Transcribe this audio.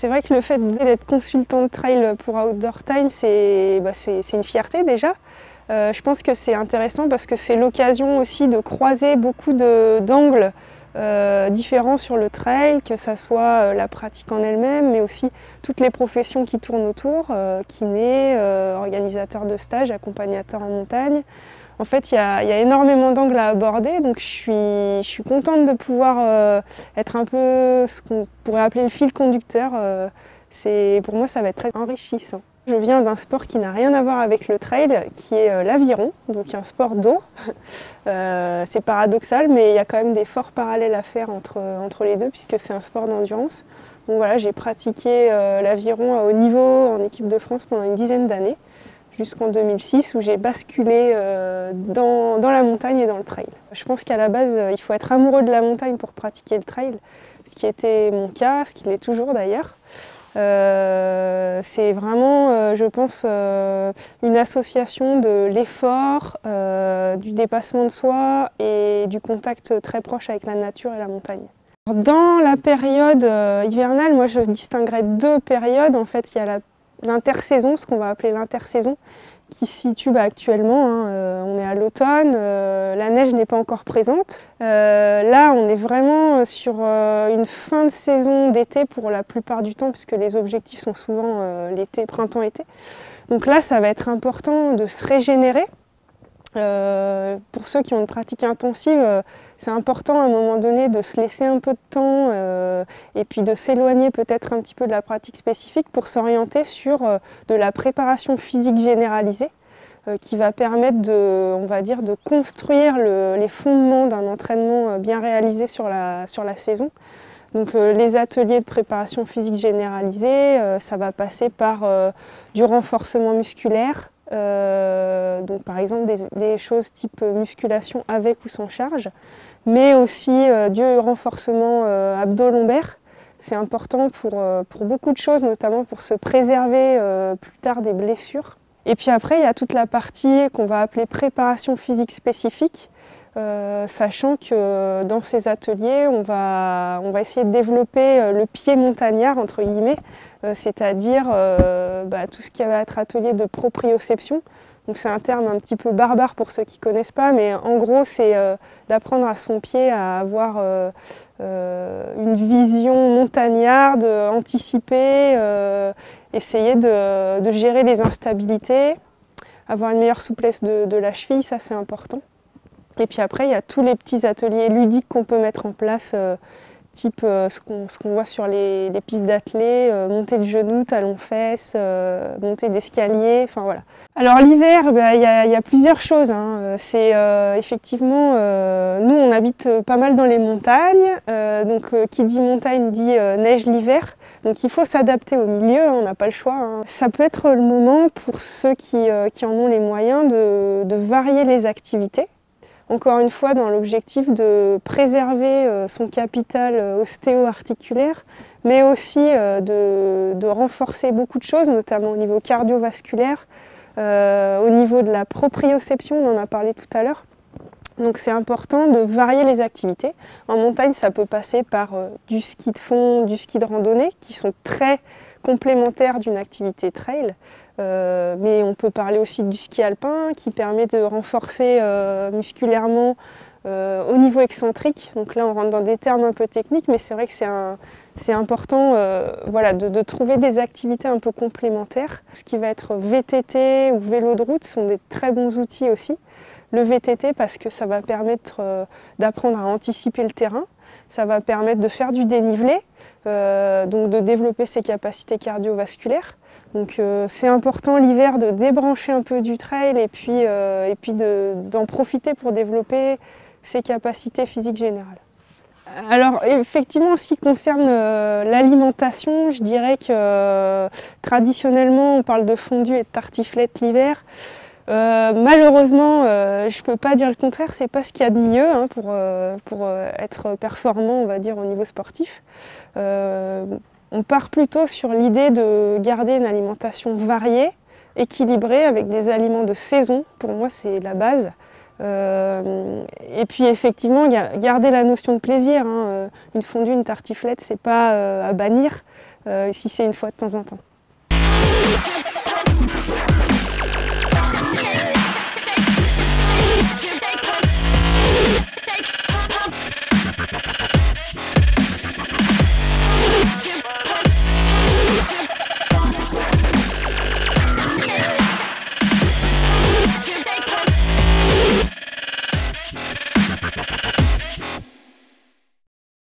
C'est vrai que le fait d'être consultant de trail pour Outdoor Time, c'est une fierté déjà. Je pense que c'est intéressant parce que c'est l'occasion aussi de croiser beaucoup d'angles différents sur le trail, que ce soit la pratique en elle-même, mais aussi toutes les professions qui tournent autour, kinés, organisateurs de stages, accompagnateurs en montagne. En fait, il y a énormément d'angles à aborder, donc je suis contente de pouvoir être un peu ce qu'on pourrait appeler le fil conducteur. Pour moi, ça va être très enrichissant. Je viens d'un sport qui n'a rien à voir avec le trail, qui est l'aviron, donc un sport d'eau. C'est paradoxal, mais il y a quand même des forts parallèles à faire entre les deux, puisque c'est un sport d'endurance. Donc voilà, j'ai pratiqué l'aviron à haut niveau en équipe de France pendant une dizaine d'années, jusqu'en 2006 où j'ai basculé dans la montagne et dans le trail. Je pense qu'à la base, il faut être amoureux de la montagne pour pratiquer le trail, ce qui était mon cas, ce qui l'est toujours d'ailleurs. C'est vraiment, je pense, une association de l'effort, du dépassement de soi et du contact très proche avec la nature et la montagne. Dans la période hivernale, moi je distinguerais deux périodes. En fait, il y a l'intersaison, ce qu'on va appeler l'intersaison, qui se situe actuellement. On est à l'automne, la neige n'est pas encore présente. Là, on est vraiment sur une fin de saison d'été pour la plupart du temps, puisque les objectifs sont souvent l'été, printemps-été. Donc là, ça va être important de se régénérer. Pour ceux qui ont une pratique intensive, c'est important à un moment donné de se laisser un peu de temps et puis de s'éloigner peut-être un petit peu de la pratique spécifique pour s'orienter sur de la préparation physique généralisée qui va permettre on va dire, de construire les fondements d'un entraînement bien réalisé sur la saison. Donc les ateliers de préparation physique généralisée, ça va passer par du renforcement musculaire, donc par exemple des choses type musculation avec ou sans charge, mais aussi du renforcement abdo-lombaire. C'est important pour beaucoup de choses, notamment pour se préserver plus tard des blessures. Et puis après, il y a toute la partie qu'on va appeler préparation physique spécifique, sachant que dans ces ateliers, on va essayer de développer le pied montagnard, entre guillemets, c'est-à-dire tout ce qui va être atelier de proprioception. Donc c'est un terme un petit peu barbare pour ceux qui ne connaissent pas, mais en gros c'est d'apprendre à son pied à avoir une vision montagnarde, anticiper, essayer de gérer les instabilités, avoir une meilleure souplesse de la cheville, ça c'est important. Et puis après il y a tous les petits ateliers ludiques qu'on peut mettre en place, type ce qu'on voit sur les pistes d'athlée, montée de genoux, talons-fesses, montée d'escalier, enfin voilà. Alors l'hiver, il y a plusieurs choses. C'est effectivement, nous on habite pas mal dans les montagnes, donc qui dit montagne dit neige l'hiver, donc il faut s'adapter au milieu, on n'a pas le choix. Ça peut être le moment pour ceux qui en ont les moyens de varier les activités. Encore une fois, dans l'objectif de préserver son capital ostéo-articulaire, mais aussi de renforcer beaucoup de choses, notamment au niveau cardiovasculaire, au niveau de la proprioception, on en a parlé tout à l'heure. Donc c'est important de varier les activités. En montagne, ça peut passer par du ski de fond, du ski de randonnée, qui sont très complémentaires d'une activité trail. Mais on peut parler aussi du ski alpin qui permet de renforcer musculairement au niveau excentrique. Donc là on rentre dans des termes un peu techniques, mais c'est vrai que c'est important de trouver des activités un peu complémentaires. Ce qui va être VTT ou vélo de route sont des très bons outils aussi. Le VTT parce que ça va permettre d'apprendre à anticiper le terrain, ça va permettre de faire du dénivelé, donc de développer ses capacités cardiovasculaires. Donc c'est important l'hiver de débrancher un peu du trail et puis d'en profiter pour développer ses capacités physiques générales. Alors effectivement, en ce qui concerne l'alimentation, je dirais que traditionnellement on parle de fondue et de tartiflette l'hiver. Malheureusement, je ne peux pas dire le contraire, c'est pas ce qu'il y a de mieux pour être performant, on va dire, au niveau sportif. On part plutôt sur l'idée de garder une alimentation variée, équilibrée, avec des aliments de saison. Pour moi, c'est la base. Et puis effectivement, garder la notion de plaisir. Une fondue, une tartiflette, c'est pas à bannir. si c'est une fois de temps en temps.